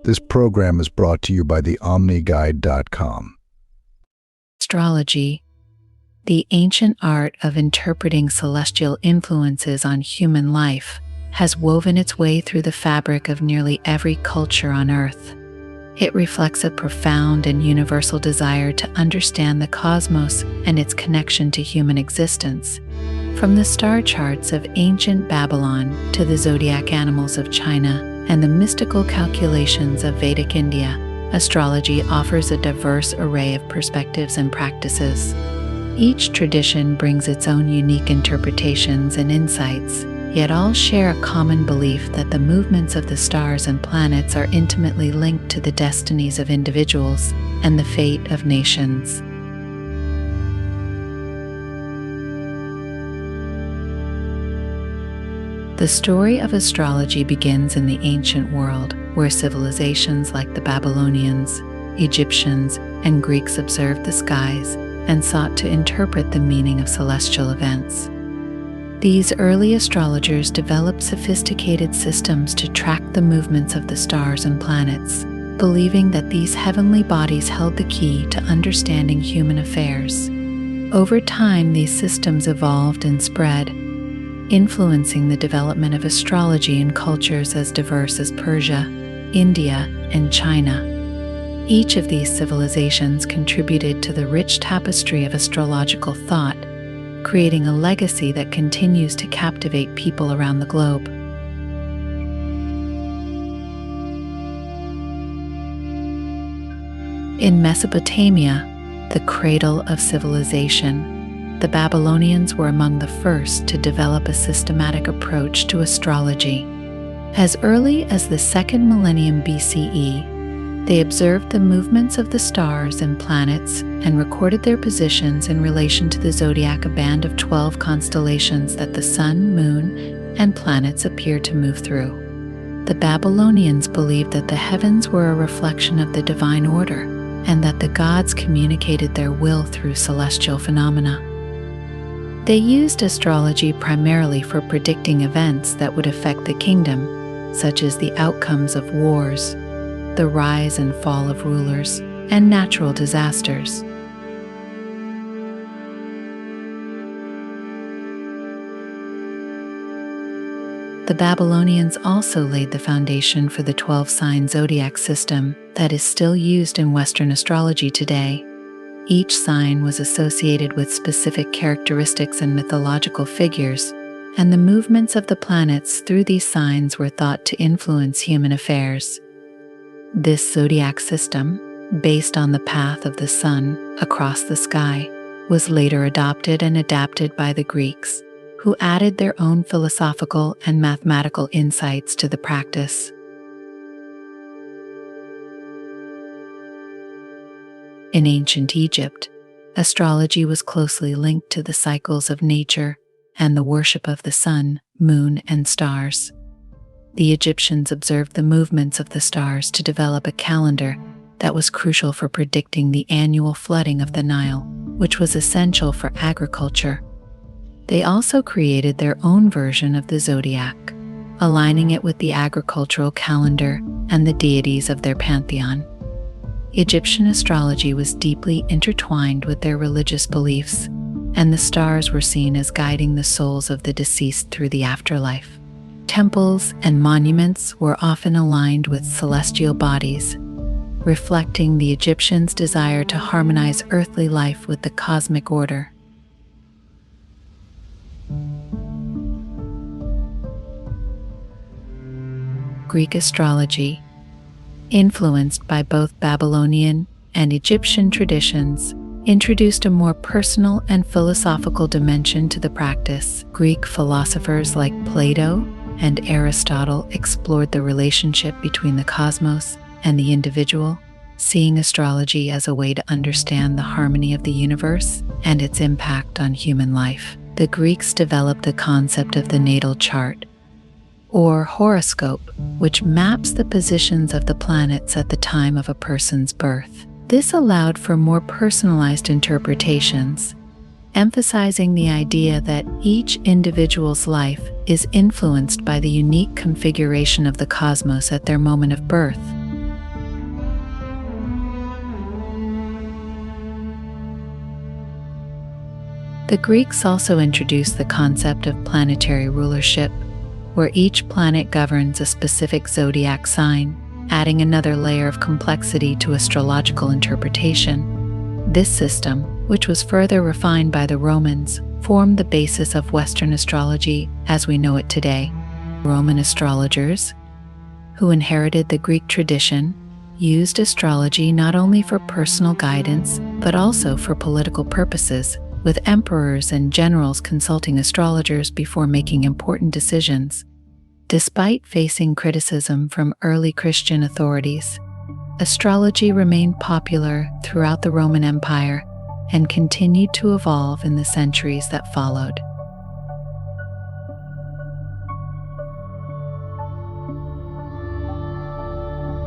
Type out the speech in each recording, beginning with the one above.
This program is brought to you by the omniguide.com. Astrology, the ancient art of interpreting celestial influences on human life, has woven its way through the fabric of nearly every culture on Earth. It reflects a profound and universal desire to understand the cosmos and its connection to human existence. From the star charts of ancient Babylon to the zodiac animals of China and the mystical calculations of Vedic India, astrology offers a diverse array of perspectives and practices. Each tradition brings its own unique interpretations and insights, yet all share a common belief that the movements of the stars and planets are intimately linked to the destinies of individuals and the fate of nations. The story of astrology begins in the ancient world, where civilizations like the Babylonians, Egyptians, and Greeks observed the skies and sought to interpret the meaning of celestial events. These early astrologers developed sophisticated systems to track the movements of the stars and planets, believing that these heavenly bodies held the key to understanding human affairs. Over time, these systems evolved and spread, influencing the development of astrology in cultures as diverse as Persia, India, and China. Each of these civilizations contributed to the rich tapestry of astrological thought, creating a legacy that continues to captivate people around the globe. In Mesopotamia, the cradle of civilization, the Babylonians were among the first to develop a systematic approach to astrology. As early as the 2nd millennium BCE, they observed the movements of the stars and planets and recorded their positions in relation to the zodiac, a band of 12 constellations that the sun, moon, and planets appear to move through. The Babylonians believed that the heavens were a reflection of the divine order, and that the gods communicated their will through celestial phenomena. They used astrology primarily for predicting events that would affect the kingdom, such as the outcomes of wars, the rise and fall of rulers, and natural disasters. The Babylonians also laid the foundation for the 12-sign zodiac system that is still used in Western astrology today. Each sign was associated with specific characteristics and mythological figures, and the movements of the planets through these signs were thought to influence human affairs. This zodiac system, based on the path of the sun across the sky, was later adopted and adapted by the Greeks, who added their own philosophical and mathematical insights to the practice. In ancient Egypt, astrology was closely linked to the cycles of nature and the worship of the sun, moon, and stars. The Egyptians observed the movements of the stars to develop a calendar that was crucial for predicting the annual flooding of the Nile, which was essential for agriculture. They also created their own version of the zodiac, aligning it with the agricultural calendar and the deities of their pantheon. Egyptian astrology was deeply intertwined with their religious beliefs, and the stars were seen as guiding the souls of the deceased through the afterlife. Temples and monuments were often aligned with celestial bodies, reflecting the Egyptians' desire to harmonize earthly life with the cosmic order. Greek astrology, influenced by both Babylonian and Egyptian traditions, introduced a more personal and philosophical dimension to the practice. Greek philosophers like Plato and Aristotle explored the relationship between the cosmos and the individual, seeing astrology as a way to understand the harmony of the universe and its impact on human life. The Greeks developed the concept of the natal chart, or horoscope, which maps the positions of the planets at the time of a person's birth. This allowed for more personalized interpretations, emphasizing the idea that each individual's life is influenced by the unique configuration of the cosmos at their moment of birth. The Greeks also introduced the concept of planetary rulership, where each planet governs a specific zodiac sign, adding another layer of complexity to astrological interpretation. This system, which was further refined by the Romans, formed the basis of Western astrology as we know it today. Roman astrologers, who inherited the Greek tradition, used astrology not only for personal guidance but also for political purposes, with emperors and generals consulting astrologers before making important decisions. Despite facing criticism from early Christian authorities, astrology remained popular throughout the Roman Empire and continued to evolve in the centuries that followed.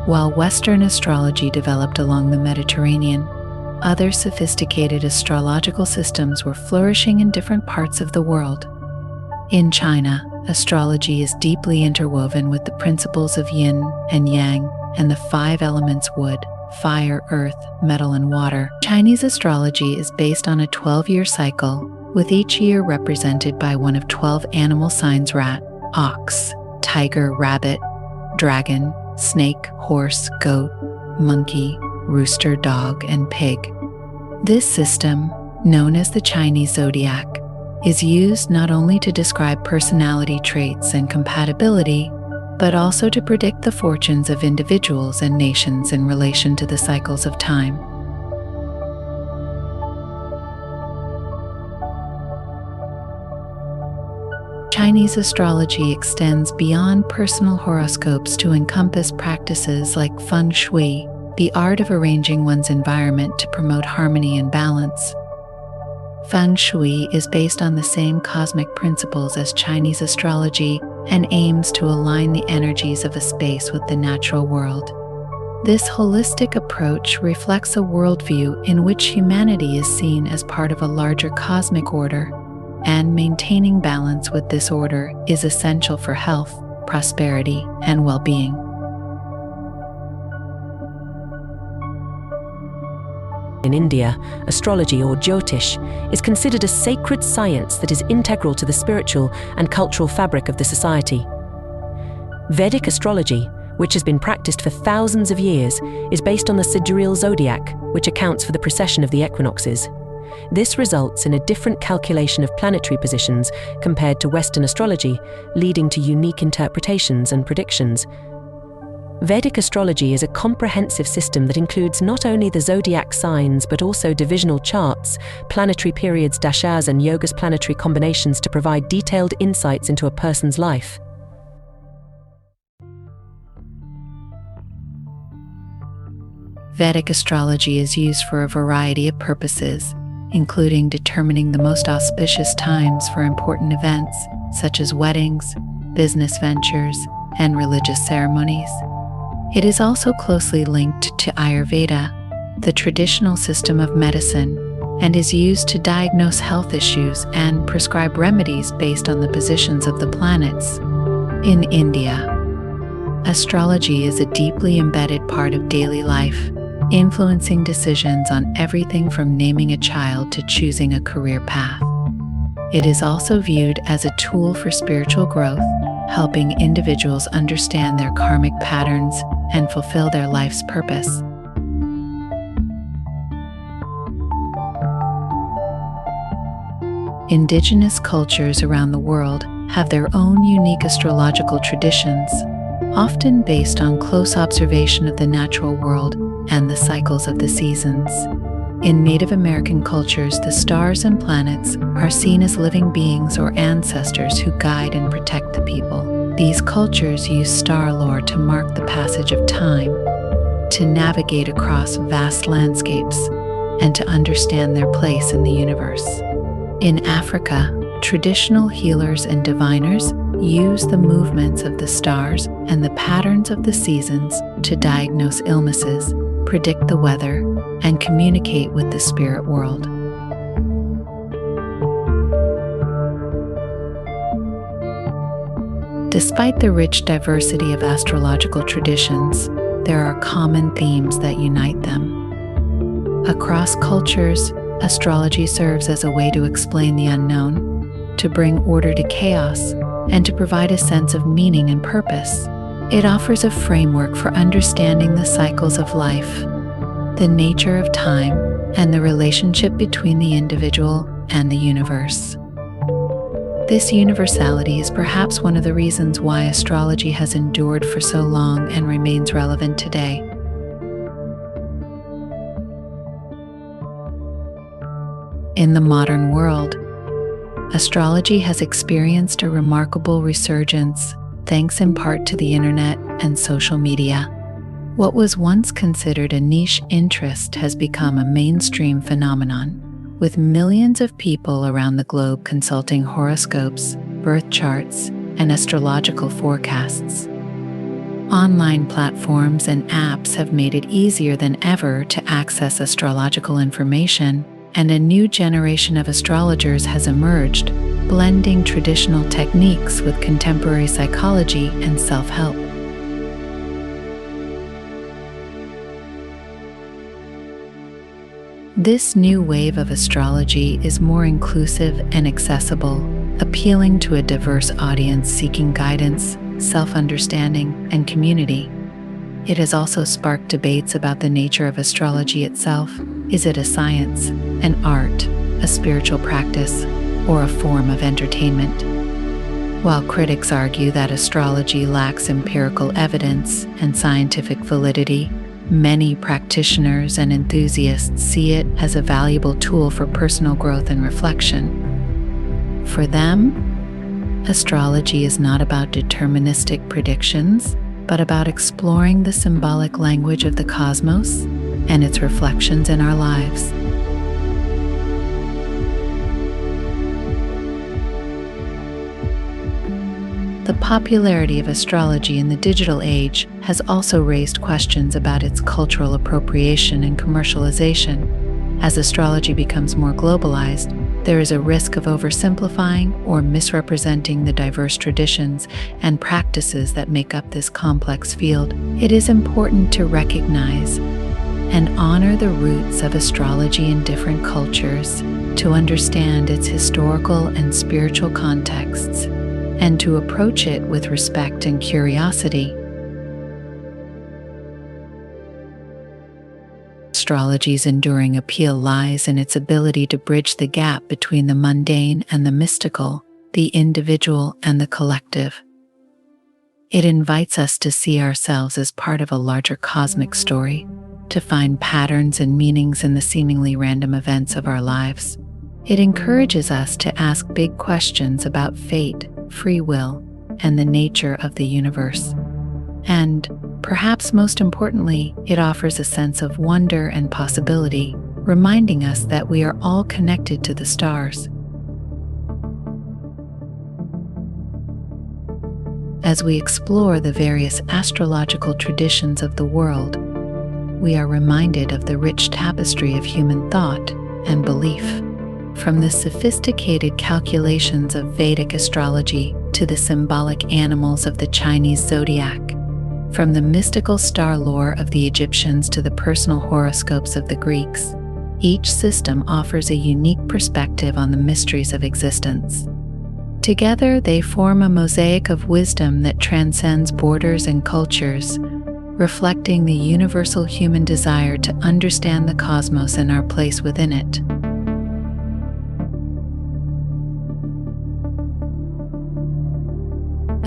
While Western astrology developed along the Mediterranean, other sophisticated astrological systems were flourishing in different parts of the world. In China, astrology is deeply interwoven with the principles of yin and yang and the 5 elements wood, fire, earth, metal, and water. Chinese astrology is based on a 12-year cycle, with each year represented by one of 12 animal signs: rat, ox, tiger, rabbit, dragon, snake, horse, goat, monkey, rooster, dog, and pig. This system, known as the Chinese zodiac, is used not only to describe personality traits and compatibility, but also to predict the fortunes of individuals and nations in relation to the cycles of time. Chinese astrology extends beyond personal horoscopes to encompass practices like feng shui, the art of arranging one's environment to promote harmony and balance. Feng shui is based on the same cosmic principles as Chinese astrology and aims to align the energies of a space with the natural world. This holistic approach reflects a worldview in which humanity is seen as part of a larger cosmic order, and maintaining balance with this order is essential for health, prosperity, and well-being. In India, astrology, or Jyotish, is considered a sacred science that is integral to the spiritual and cultural fabric of the society. Vedic astrology, which has been practiced for thousands of years, is based on the sidereal zodiac, which accounts for the precession of the equinoxes. This results in a different calculation of planetary positions compared to Western astrology, leading to unique interpretations and predictions. Vedic astrology is a comprehensive system that includes not only the zodiac signs but also divisional charts, planetary periods, dashas, and yoga's planetary combinations to provide detailed insights into a person's life. Vedic astrology is used for a variety of purposes, including determining the most auspicious times for important events such as weddings, business ventures, and religious ceremonies. It is also closely linked to Ayurveda, the traditional system of medicine, and is used to diagnose health issues and prescribe remedies based on the positions of the planets. In India, astrology is a deeply embedded part of daily life, influencing decisions on everything from naming a child to choosing a career path. It is also viewed as a tool for spiritual growth, helping individuals understand their karmic patterns and fulfill their life's purpose. Indigenous cultures around the world have their own unique astrological traditions, often based on close observation of the natural world and the cycles of the seasons. In Native American cultures, the stars and planets are seen as living beings or ancestors who guide and protect the people. These cultures use star lore to mark the passage of time, to navigate across vast landscapes, and to understand their place in the universe. In Africa, traditional healers and diviners use the movements of the stars and the patterns of the seasons to diagnose illnesses, predict the weather, and communicate with the spirit world. Despite the rich diversity of astrological traditions, there are common themes that unite them. Across cultures, Astrology serves as a way to explain the unknown, to bring order to chaos, and to provide a sense of meaning and purpose. It offers a framework for understanding the cycles of life, the nature of time, and the relationship between the individual and the universe. This universality is perhaps one of the reasons why astrology has endured for so long and remains relevant today. In the modern world, astrology has experienced a remarkable resurgence, thanks in part to the internet and social media. What was once considered a niche interest has become a mainstream phenomenon, with millions of people around the globe consulting horoscopes, birth charts, and astrological forecasts. Online platforms and apps have made it easier than ever to access astrological information, and a new generation of astrologers has emerged, blending traditional techniques with contemporary psychology and self-help. This new wave of astrology is more inclusive and accessible, appealing to a diverse audience seeking guidance, self-understanding, and community. It has also sparked debates about the nature of astrology itself. Is it a science, an art, a spiritual practice, or a form of entertainment? While critics argue that astrology lacks empirical evidence and scientific validity, many practitioners and enthusiasts see it as a valuable tool for personal growth and reflection. For them, astrology is not about deterministic predictions, but about exploring the symbolic language of the cosmos and its reflections in our lives. The popularity of astrology in the digital age has also raised questions about its cultural appropriation and commercialization. As astrology becomes more globalized, there is a risk of oversimplifying or misrepresenting the diverse traditions and practices that make up this complex field. It is important to recognize and honor the roots of astrology in different cultures, to understand its historical and spiritual contexts, and to approach it with respect and curiosity. Astrology's enduring appeal lies in its ability to bridge the gap between the mundane and the mystical, the individual and the collective. It invites us to see ourselves as part of a larger cosmic story, to find patterns and meanings in the seemingly random events of our lives. It encourages us to ask big questions about fate, free will, and the nature of the universe. And, perhaps most importantly, it offers a sense of wonder and possibility, reminding us that we are all connected to the stars. As we explore the various astrological traditions of the world, we are reminded of the rich tapestry of human thought and belief. From the sophisticated calculations of Vedic astrology to the symbolic animals of the Chinese zodiac, from the mystical star lore of the Egyptians to the personal horoscopes of the Greeks, each system offers a unique perspective on the mysteries of existence. Together, they form a mosaic of wisdom that transcends borders and cultures, reflecting the universal human desire to understand the cosmos and our place within it.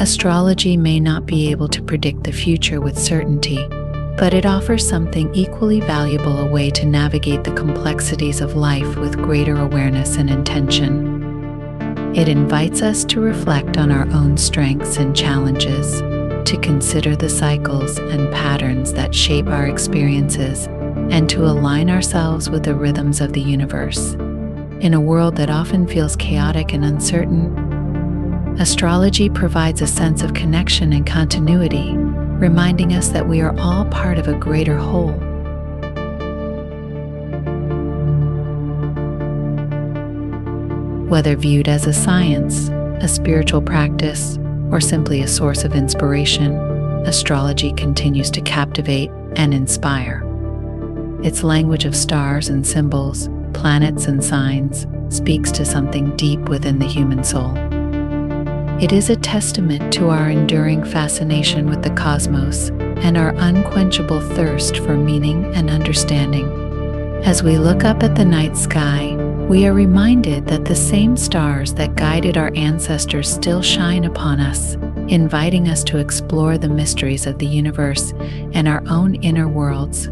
Astrology may not be able to predict the future with certainty, but it offers something equally valuable: a way to navigate the complexities of life with greater awareness and intention. It invites us to reflect on our own strengths and challenges, to consider the cycles and patterns that shape our experiences, and to align ourselves with the rhythms of the universe. In a world that often feels chaotic and uncertain, astrology provides a sense of connection and continuity, reminding us that we are all part of a greater whole. Whether viewed as a science, a spiritual practice, or simply a source of inspiration, astrology continues to captivate and inspire. Its language of stars and symbols, planets and signs, speaks to something deep within the human soul. It is a testament to our enduring fascination with the cosmos and our unquenchable thirst for meaning and understanding. As we look up at the night sky, we are reminded that the same stars that guided our ancestors still shine upon us, inviting us to explore the mysteries of the universe and our own inner worlds.